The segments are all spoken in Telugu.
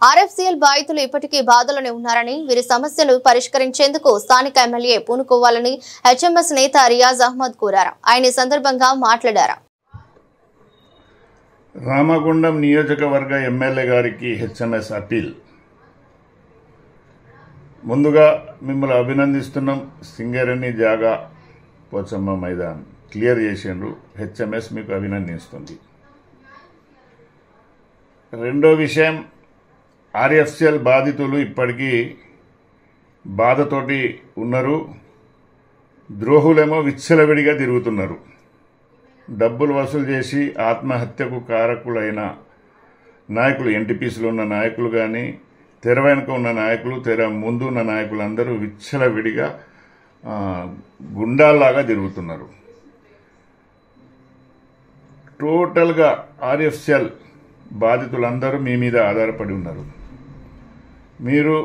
ఆర్ఎఫ్సీఎల్ బాధితులు ఇప్పటికీ బాధలోనే ఉన్నారని, వీరి సమస్యలు పరిష్కరించేందుకు స్థానిక ఎమ్మెల్యే పూనుకోవాలని హెచ్ఎంఎస్ నేత రియాజ్ అహ్మద్ కోరారు. ఆయన ఈ సందర్భంగా మాట్లాడారు. రామగుండం నియోజకవర్గ ఎమ్మెల్యే గారికి హెచ్ఎంఎస్ అపీల్. ముందుగా మిమ్మల్ని అభినందిస్తున్నాం. సింగరేణి జాగా పోచమ్మ మైదాన్ క్లియర్ చేసిండ్రు. హెచ్ఎంఎస్ మీకు అభినందిస్తుంది. రెండో విషయం, ఆర్ఎఫ్సీఎల్ బాధితులు ఇప్పటికీ బాధతోటి ఉన్నారు. ద్రోహులేమో విచ్చలవిడిగా తిరుగుతున్నారు. డబ్బులు వసూలు చేసి ఆత్మహత్యకు కారకులైన నాయకులు, ఎన్టీపీసీలో ఉన్న నాయకులు కానీ, తెర వెనుక ఉన్న నాయకులు, తెర ముందు ఉన్న నాయకులందరూ విచ్చలవిడిగా గుండాల్లాగా తిరుగుతున్నారు. టోటల్గా ఆర్ఎఫ్సీఎల్ బాధితులందరూ మీ మీద ఆధారపడి ఉన్నారు. మీరు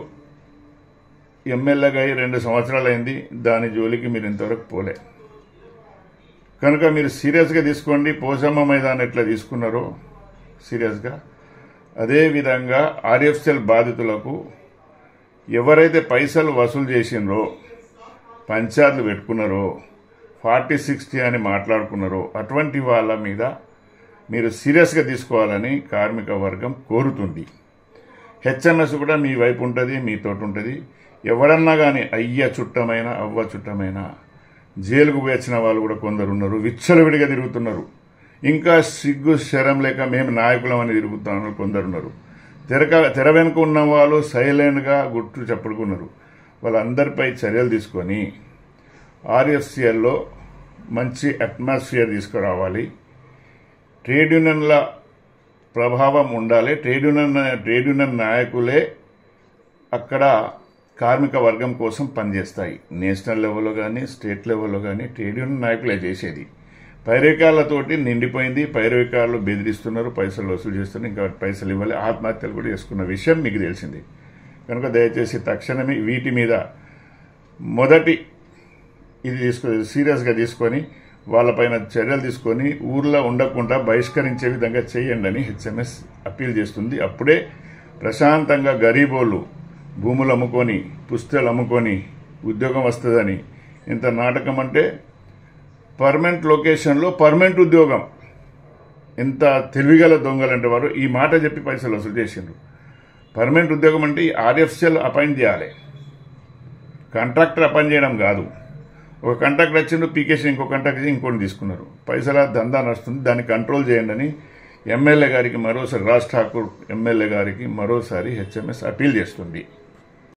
ఎమ్మెల్యేగా 2 సంవత్సరాలైంది, దాని జోలికి మీరు ఇంతవరకు పోలే. కనుక మీరు సీరియస్గా తీసుకోండి. పోచమ్మ మైదానం ఎట్లా తీసుకున్నారో సీరియస్గా, అదేవిధంగా ఆర్ఎఫ్సీఎల్ బాధితులకు ఎవరైతే పైసలు వసూలు చేసినారో, పంచాయతీలు పెట్టుకున్నారో, 40-60 అని మాట్లాడుకున్నారో, అటువంటి వాళ్ళ మీద మీరు సీరియస్గా తీసుకోవాలని కార్మిక వర్గం కోరుతుంది. హెచ్ఎంఎస్ కూడా మీ వైపు ఉంటుంది, మీతోటి ఉంటుంది. ఎవరన్నా కానీ అయ్య చుట్టమైన అవ్వ చుట్టమైన జైలుకు వచ్చిన వాళ్ళు కూడా కొందరు ఉన్నారు. విచ్చలవిడిగా తిరుగుతున్నారు. ఇంకా సిగ్గు శరం లేక మేము నాయకులమని తిరుగుతున్నారు కొందరున్నారు. తెర వెనుక ఉన్న వాళ్ళు సైలెంట్గా గుట్టు చెప్పుడుకున్నారు. వాళ్ళందరిపై చర్యలు తీసుకొని ఆర్ఎఫ్సీఎల్లో మంచి అట్మాస్ఫియర్ తీసుకురావాలి. ట్రేడ్ యూనియన్ల ప్రభావం ఉండాలి. ట్రేడ్ యూనియన్ నాయకులే అక్కడ కార్మిక వర్గం కోసం పనిచేస్తాయి. నేషనల్ లెవెల్లో కానీ, స్టేట్ లెవెల్లో కానీ ట్రేడ్ యూనియన్ నాయకులే చేసేది. పైరవికారులతోటి నిండిపోయింది. పైరవికారులు బెదిరిస్తున్నారు, పైసలు వసూలు చేస్తున్నారు. ఇంకా పైసలు ఇవ్వాలి. ఆత్మహత్యలు కూడా చేసుకున్న విషయం మీకు తెలిసింది. కనుక దయచేసి తక్షణమే వీటి మీద మొదటి ఇది సీరియస్గా తీసుకొని వాళ్ళపైన చర్యలు తీసుకొని ఊర్లో ఉండకుండా బహిష్కరించే విధంగా చేయండి అని హెచ్ఎంఎస్ అప్పీల్ చేస్తుంది. అప్పుడే ప్రశాంతంగా గరీబోళ్ళు భూములు అమ్ముకొని, పుస్తకాలు అమ్ముకొని ఉద్యోగం వస్తుందని. ఇంత నాటకం అంటే పర్మనెంట్ లొకేషన్లో పర్మనెంట్ ఉద్యోగం. ఎంత తెలివిగల దొంగలంటే వారు ఈ మాట చెప్పి పైసలు వసూలు చేసిండ్రు. పర్మనెంట్ ఉద్యోగం అంటే ఆర్ఎఫ్సీఎల్ అపాయింట్ చేయాలి, కాంట్రాక్టర్ అపాయింట్ చేయడం కాదు. ఒక కాంట్రాక్టర్ వచ్చిండు, పీకేషన్ ఇంకో కాంట్రాక్టర్ ఇంకోటి తీసుకున్నారు. పైసల దందా నడుస్తుంది. దాన్ని కంట్రోల్ చేయండి అని ఎమ్మెల్యే గారికి మరోసారి, రాజ్ ఠాకూర్ ఎమ్మెల్యే గారికి మరోసారి హెచ్ఎంఎస్ అపీల్ చేస్తుంది.